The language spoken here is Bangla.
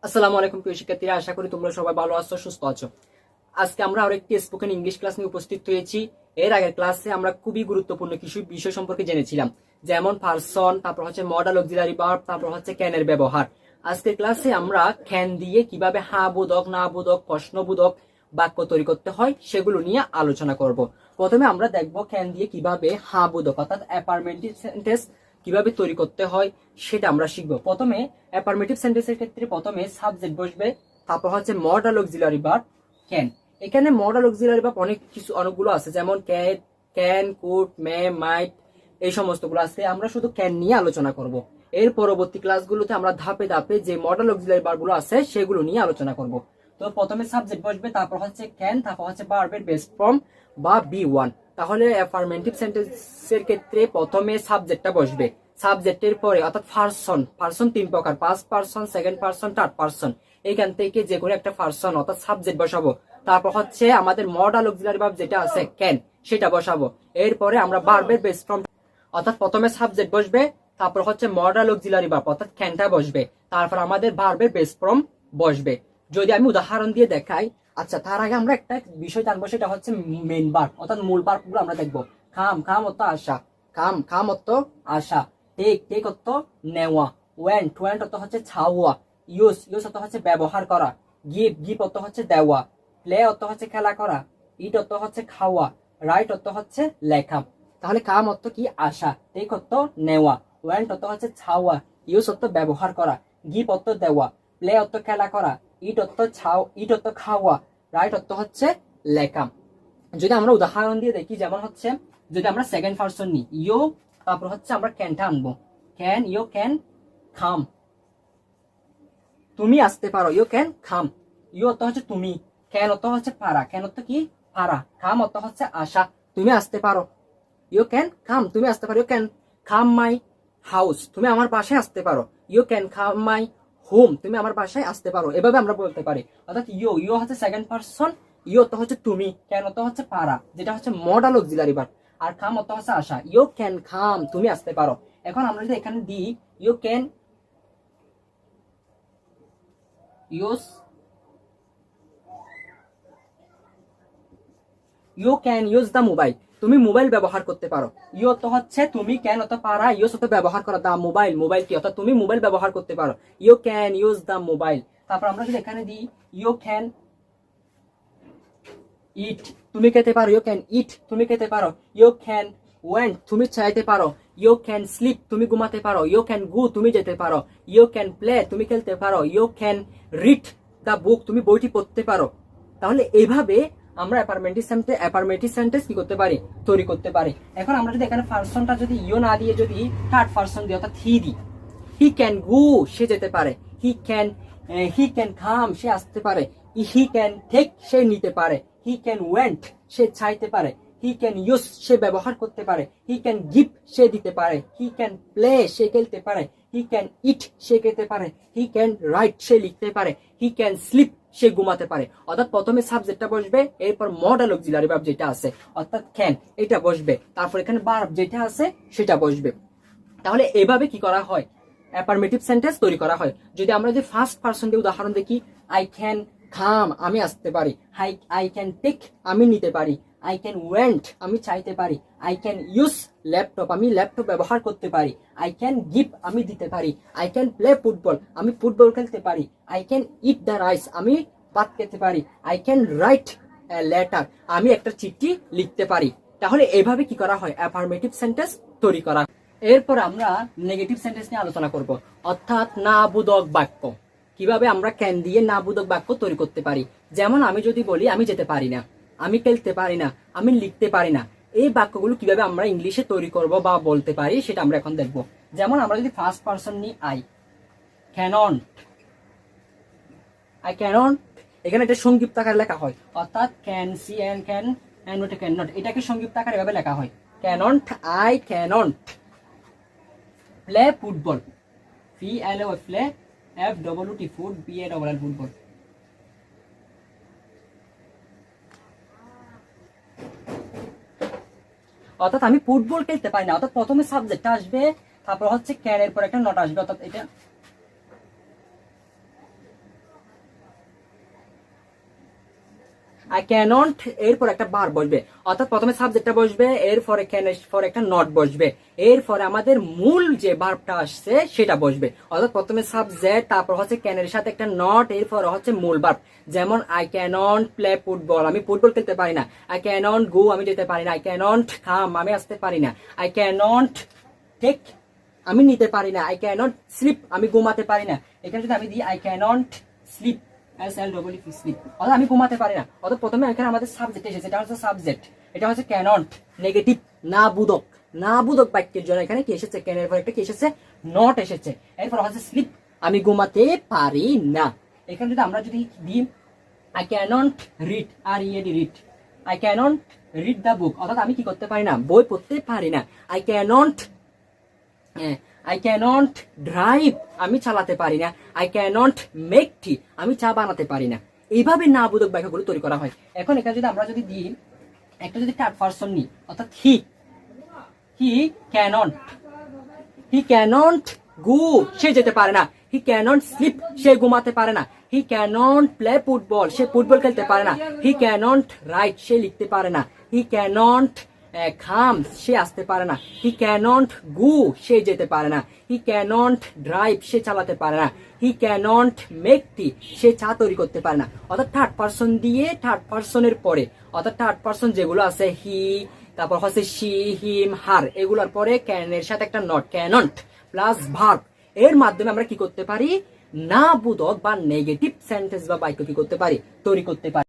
আসসালামু আলাইকুম প্রিয় শিক্ষার্থীরা, আশা করি তোমরা সবাই ভালো আছো, সুস্থ আছো। আজকে আমরা আরো একটি স্পোকেন ইংলিশ ক্লাস নিয়ে উপস্থিত হয়েছি। এর আগের ক্লাসে আমরা খুবই গুরুত্বপূর্ণ কিছু বিষয় সম্পর্কে জেনেছিলাম, যেমন পারসন, তারপর হচ্ছে মডাল অক্সিলারি ভার্ব, তারপর হচ্ছে ক্যানের ব্যবহার। আজকের ক্লাসে আমরা ক্যান দিয়ে কিভাবে হ্যাঁ বোধক, না বোধক, প্রশ্নবোধক বাক্য তৈরি করতে হয় সেগুলো নিয়ে আলোচনা করব। প্রথমে আমরা দেখব ক্যান দিয়ে কিভাবে হ্যাঁ বোধক অর্থাৎ অ্যাফার্মেটিভ সেন্টেন্স কিভাবে তৈরি করতে হয় সেটা আমরা শিখবো। প্রথমে অ্যাফার্মেটিভ সেন্টেন্সের ক্ষেত্রে প্রথমে সাবজেক্ট বসবে, তারপর হচ্ছে মডাল অক্সিলারি ভার্ব ক্যান। এখানে মডাল অক্সিলারি ভার্ব অনেকগুলো আছে, যেমন ক্যান, কুড, মে, মাইট, এই সমস্তগুলো আছে। আমরা শুধু ক্যান নিয়ে আলোচনা করব। এর পরবর্তী ক্লাসগুলোতে আমরা ধাপে ধাপে যে মডাল অক্সিলারি ভার্বগুলো আছে সেগুলো নিয়ে আলোচনা করব। তো প্রথমে সাবজেক্ট বসবে, তারপর হচ্ছে ক্যান, তারপর হচ্ছে ভার্বের বেস ফর্ম বা বি1। তাহলে অ্যাফার্মেটিভ সেন্টেন্সের ক্ষেত্রে প্রথমে সাবজেক্টটা বসবে। সাবজেক্টের পরে অর্থাৎ পার্সন তিন প্রকার, first person, second person, third person. এইখান থেকে যে কোনো একটা পার্সন অর্থাৎ সাবজেক্ট বসাবো। তারপর হচ্ছে আমাদের মডাল অক্সিলারি ভার্ব যেটা আছে ক্যান, সেটা বসাবো। এরপরে আমরা ভার্বের বেস ফর্ম অর্থাৎ প্রথমে সাবজেক্ট বসবে, তারপর হচ্ছে মডাল অক্সিলারি ভার্ব অর্থাৎ ক্যানটা বসবে, তারপর আমাদের ভার্বের বেস ফর্ম বসবে। যদি আমি উদাহরণ দিয়ে দেখাই, আচ্ছা তার আগে আমরা একটা বিষয় জানবো, সেটা হচ্ছে মেইন ভার্ব অর্থাৎ মূল ভার্ব গুলো আমরা দেখবো। খাম অর্থ আসা, খাম অর্থ আসা। টেক অর্থ নেওয়া। ওয়েন্ট অর্থ হচ্ছে ছাওয়া। ইউজ অর্থ হচ্ছে ব্যবহার করা। গিভ অর্থ হচ্ছে দেওয়া। প্লে অর্থ হচ্ছে খেলা করা। ইট অর্থ হচ্ছে খাওয়া। রাইট অর্থ হচ্ছে লেখা। তাহলে কাম অর্থ কি আসা, টেক অর্থ নেওয়া, ওয়েন্ট অর্থ হচ্ছে ছাওয়া, ইউজ অর্থ ব্যবহার করা, গিভ অর্থ দেওয়া, প্লে অর্থ খেলা করা, ইট অর্থ খাওয়া, রাইট অর্থ হচ্ছে লেখা। যদি আমরা উদাহরণ দিয়ে দেখি, যেমন হচ্ছে যদি আমরা সেকেন্ড পারসন নিই, ইউ, তারপর হচ্ছে আমরা ক্যানটা আনবো। ইউ ক্যান খাম, তুমি আসতে পারো। ইউ ক্যান খাম, ইউ অর্থ হচ্ছে তুমি, ক্যান অর্থ হচ্ছে পারা, ক্যান অর্থ কি পারা, খাম অর্থ হচ্ছে আসা, তুমি আসতে পারো। ইউ ক্যান খাম, তুমি আসতে পারো। ইউ ক্যান খাম মাই হাউস, তুমি আমার বাসায় আসতে পারো। ইউ ক্যান খাম মাই হোম, তুমি আমার বাসায় আসতে পারো। এভাবে আমরা বলতে পারি। অর্থাৎ ইউ হচ্ছে সেকেন্ড পারসন, ইউ অর্থ হচ্ছে তুমি, ক্যান অর্থ হচ্ছে পারা, যেটা হচ্ছে মডাল অক্সিলারি ভার্ব, আর খাম অর্থ হচ্ছে আসা। ইউ ক্যান খাম, তুমি আসতে পারো। এখন আমরা যদি এখানে দিই you can use the mobile, তুমি মোবাইল ব্যবহার করতে পারো। ইউ অর্থ হচ্ছে তুমি, ক্যান অর্থ পারা, ইউজ অর্থ ব্যবহার করা, দা মোবাইল কি অর্থাৎ তুমি মোবাইল ব্যবহার করতে পারো। You can use the mobile. তারপর আমরা যদি এখানে দিই ইউ ক্যান ইট, তুমি খেতে পারো। ইউ ক্যান ইট, তুমি খেতে পারো। ইউ ক্যান ওয়েন্ট, তুমি চাইতে পারো। ইউ ক্যান স্লিপ, তুমি ঘুমাতে পারো। ইউ ক্যান গো, তুমি যেতে পারো। ইউ ক্যান প্লে, তুমি খেলতে পারো। You can read the book, তুমি বইটি পড়তে পারো। তাহলে এইভাবে আমরা অ্যাফার্মেটিভ সেন্টেন্স কি করতে পারি, তৈরি করতে পারি। এখন আমরা যদি এখানে পারসনটা যদি ইউ না দিয়ে যদি থার্ড পারসন দিই অর্থাৎ হি দিই, হি ক্যান গো, সে যেতে পারে। হি ক্যান কাম, সে আসতে পারে। হি ক্যান টেক, সে নিতে পারে। হি ক্যান ওয়েন্ট, সে চাইতে পারে। হি ক্যান ইউজ, সে ব্যবহার করতে পারে। হি ক্যান গিভ, সে দিতে পারে। হি ক্যান প্লে, সে খেলতে পারে। হি ক্যান ইট, সে খেতে পারে। হি ক্যান রাইট, সে লিখতে পারে। হি ক্যান স্লিপ, সে ঘুমাতে পারে। অর্থাৎ প্রথমে সাবজেক্টটা বসবে, এরপর মডাল অক্সিলারি ভার্ব যেটা আছে অর্থাৎ ক্যান, এটা বসবে, তারপর এখানে ভার্ব যেটা আছে সেটা বসবে। তাহলে এভাবে কি করা হয়, অ্যাফার্মেটিভ সেন্টেন্স তৈরি করা হয়। যদি আমরা যদি ফার্স্ট পারসন দিয়ে উদাহরণ দেখি, আই ক্যান কাম, আমি আসতে পারি। আই ক্যান টেক, আমি নিতে পারি। আই ক্যান ওয়েন্ট, আমি চাইতে পারি। আই ক্যান ইউজ ল্যাপটপ, আমি ল্যাপটপ ব্যবহার করতে পারি। আই ক্যান গিভ, আমি দিতে পারি। আই ক্যান প্লে ফুটবল, আমি ফুটবল খেলতে পারি। I can it the rice, আমি ভাত খেতে পারি। আই ক্যান রাইট লেটার, আমি একটা চিঠি লিখতে পারি। তাহলে এভাবে কি করা হয়, অ্যাফার্মেটিভ সেন্টেন্স তৈরি করা। এরপর আমরা নেগেটিভ সেন্টেন্স নিয়ে আলোচনা করব, অর্থাৎ না বোধক বাক্য। কিভাবে আমরা ক্যান দিয়ে না বোধক বাক্য তৈরি করতে পারি। যেমন আমি যদি বলি আমি যেতে পারি না, আমি খেলতে পারি না, আমি লিখতে পারি না, এই বাক্যগুলো কিভাবে আমরা ইংলিশে তৈরি করব বা বলতে পারি সেটা আমরা এখন দেখব। যেমন আমরা যদি ফার্স্ট পারসন নিই, আই ক্যানট, এখানে এটা সংক্ষিপ্ত আকারে লেখা হয়, অর্থাৎ can C N can and not can not, এটাকে সংক্ষিপ্ত আকারে এভাবে লেখা হয়। Can't, I can't play football, PLE play, FWT foot, BALL football. অর্থাৎ আমি ফুটবল খেলতে পারি না, অর্থাৎ প্রথমে সাবজেক্ট আসবে, তারপর হচ্ছে ক্যান, এর পর একটা নট আসবে, অর্থাৎ এটা আই ক্যানট এরপর একটা বার বসবে, অর্থাৎ প্রথমে সাবজেক্টটা বসবে, এরপরে ক্যান এর পর একটা নট বসবে, এরপরে আমাদের মূল যে ভার্বটা আসছে সেটা বসবে, অর্থাৎ প্রথমে সাবজেক্ট, তারপর হচ্ছে ক্যানের সাথে একটা নট, এরপর হচ্ছে মূল ভার্ব। যেমন আই ক্যানট প্লে ফুটবল, আমি ফুটবল খেলতে পারি না। আই ক্যানট গো, আমি যেতে পারি না। আই ক্যানট কাম, আমি আসতে পারি না। আই ক্যানট টেক, আমি নিতে পারি না। আই ক্যানট স্লিপ, আমি ঘুমাতে পারি না। এখানে যদি আমি দিই আই ক্যানট স্লিপ, স্লিপ, অর্থাৎ আমি ঘুমাতে পারি না। অর্থাৎ প্রথমে এখানে আমাদের সাবজেক্ট এসেছে, এটা হচ্ছে সাবজেক্ট, এটা হচ্ছে ক্যানট, নেগেটিভ, না বুদক, না বুদক বাক্যের জন্য এখানে কি এসেছে, ক্যানের পর একটা কি এসেছে, নট এসেছে। এরপর হচ্ছে স্লিপ, আমি ঘুমাতে পারি না। এখানে যদি আমরা যদি দিই I can't read, R EAD read, I can't read the book, অর্থাৎ আমি কি করতে পারি না, বই পড়তে পারি না। আই ক্যানট ড্রাইভ, আমি চালাতে পারি না। আই ক্যানট মেক টি, আমি চা বানাতে পারি না। এইভাবে না বোধক বাক্যগুলো তৈরি করা হয়। এখন এখানে যদি আমরা যদি দিই একটা যদি থার্ড পারসন নিই, অর্থাৎ হি ক্যানট গো, সে যেতে পারে না। হি ক্যানট স্লিপ, সে ঘুমাতে পারে না। হি ক্যানট প্লে ফুটবল, সে ফুটবল খেলতে পারে না। হি ক্যানট রাইট, সে লিখতে পারে না। হি ক্যানট খাম, সে আসতে পারে না। হি ক্যানট গো, সে যেতে পারে না। হি ক্যানট ড্রাইভ, সে চালাতে পারে না। হি ক্যানট মেক টি, সে চা তৈরি করতে পারে না। অর্থাৎ থার্ড পারসন দিয়ে থার্ড পারসনের পরে, অর্থাৎ থার্ড পারসন যেগুলো আছে হি, তারপর হচ্ছে শি, হিম, হার, এগুলোর পরে ক্যানের সাথে একটা নট, ক্যানট প্লাস ভার্ব, এর মাধ্যমে আমরা কি করতে পারি, না বোধক বা নেগেটিভ সেন্টেন্স বা বাক্য কি করতে পারি, তৈরি করতে পারি।